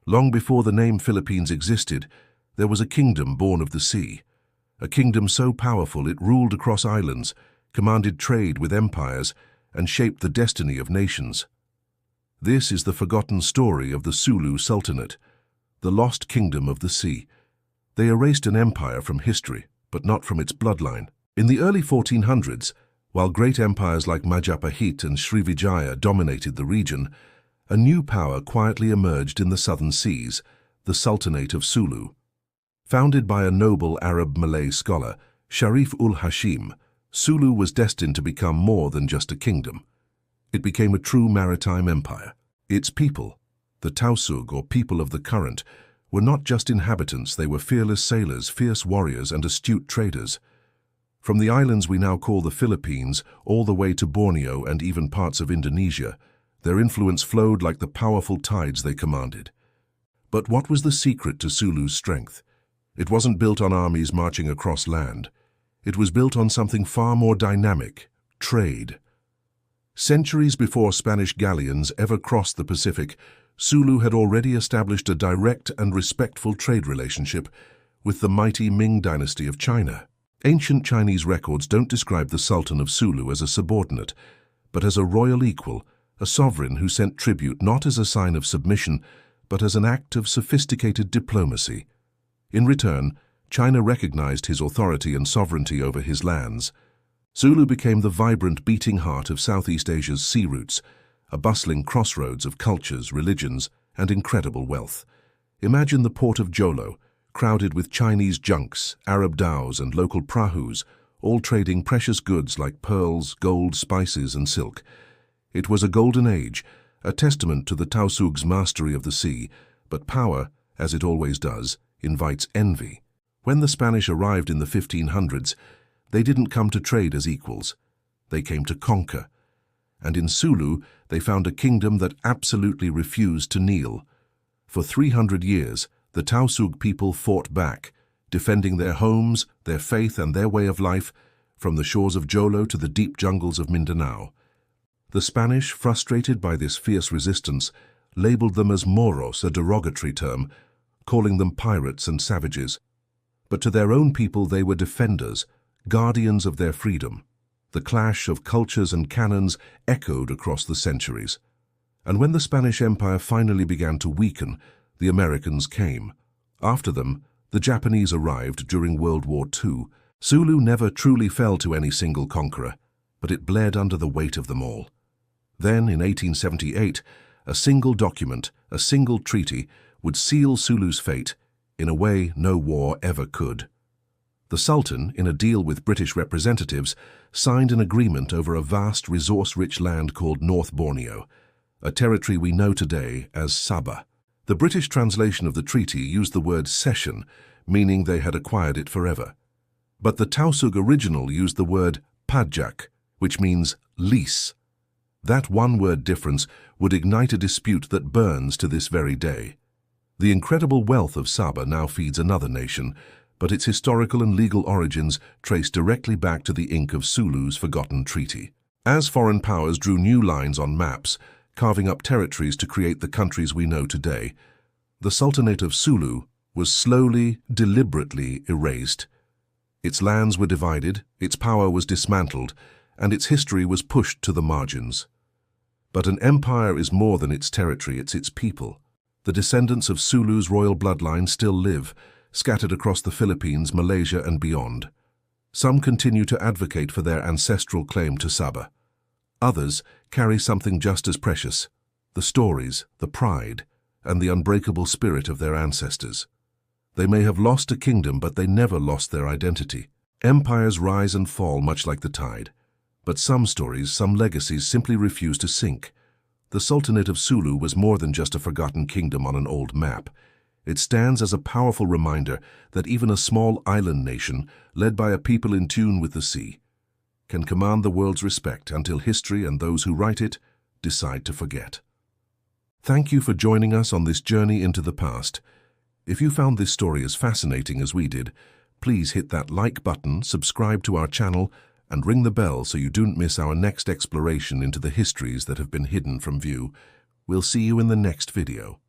Long before the name Philippines existed, there was a kingdom born of the sea, a kingdom so powerful it ruled across islands, commanded trade with empires, and shaped the destiny of nations. This is the forgotten story of the Sulu Sultanate, the lost kingdom of the sea. They erased an empire from history, but not from its bloodline. In the early 1400s, while great empires like Majapahit and Srivijaya dominated the region, a new power quietly emerged in the southern seas, the Sultanate of Sulu. Founded by a noble Arab-Malay scholar, Sharif ul-Hashim, Sulu was destined to become more than just a kingdom. It became a true maritime empire. Its people, the Tausug, or people of the current, were not just inhabitants, they were fearless sailors, fierce warriors, and astute traders. From the islands we now call the Philippines, all the way to Borneo and even parts of Indonesia, their influence flowed like the powerful tides they commanded. But what was the secret to Sulu's strength? It wasn't built on armies marching across land. It was built on something far more dynamic: trade. Centuries before Spanish galleons ever crossed the Pacific, Sulu had already established a direct and respectful trade relationship with the mighty Ming dynasty of China. Ancient Chinese records don't describe the Sultan of Sulu as a subordinate, but as a royal equal, a sovereign who sent tribute not as a sign of submission, but as an act of sophisticated diplomacy. In return, China recognized his authority and sovereignty over his lands. Sulu became the vibrant, beating heart of Southeast Asia's sea routes, a bustling crossroads of cultures, religions, and incredible wealth. Imagine the port of Jolo, crowded with Chinese junks, Arab dhows, and local prahus, all trading precious goods like pearls, gold, spices, and silk. It was a golden age, a testament to the Tausug's mastery of the sea, but power, as it always does, invites envy. When the Spanish arrived in the 1500s, they didn't come to trade as equals. They came to conquer. And in Sulu, they found a kingdom that absolutely refused to kneel. For 300 years, the Tausug people fought back, defending their homes, their faith, and their way of life, from the shores of Jolo to the deep jungles of Mindanao. The Spanish, frustrated by this fierce resistance, labeled them as Moros, a derogatory term, calling them pirates and savages. But to their own people they were defenders, guardians of their freedom. The clash of cultures and cannons echoed across the centuries. And when the Spanish Empire finally began to weaken, the Americans came. After them, the Japanese arrived during World War II. Sulu never truly fell to any single conqueror, but it bled under the weight of them all. Then, in 1878, a single document, a single treaty, would seal Sulu's fate in a way no war ever could. The Sultan, in a deal with British representatives, signed an agreement over a vast resource-rich land called North Borneo, a territory we know today as Sabah. The British translation of the treaty used the word cession, meaning they had acquired it forever. But the Tausug original used the word pajak, which means lease. That one-word difference would ignite a dispute that burns to this very day. The incredible wealth of Sabah now feeds another nation, but its historical and legal origins trace directly back to the ink of Sulu's forgotten treaty. As foreign powers drew new lines on maps, carving up territories to create the countries we know today, the Sultanate of Sulu was slowly, deliberately erased. Its lands were divided, its power was dismantled, and its history was pushed to the margins. But an empire is more than its territory, it's its people. The descendants of Sulu's royal bloodline still live, scattered across the Philippines, Malaysia, and beyond. Some continue to advocate for their ancestral claim to Sabah. Others carry something just as precious: the stories, the pride, and the unbreakable spirit of their ancestors. They may have lost a kingdom, but they never lost their identity. Empires rise and fall much like the tide. But some stories, some legacies simply refuse to sink. The Sultanate of Sulu was more than just a forgotten kingdom on an old map. It stands as a powerful reminder that even a small island nation, led by a people in tune with the sea, can command the world's respect until history and those who write it decide to forget. Thank you for joining us on this journey into the past. If you found this story as fascinating as we did, please hit that like button, subscribe to our channel, and ring the bell so you don't miss our next exploration into the histories that have been hidden from view. We'll see you in the next video.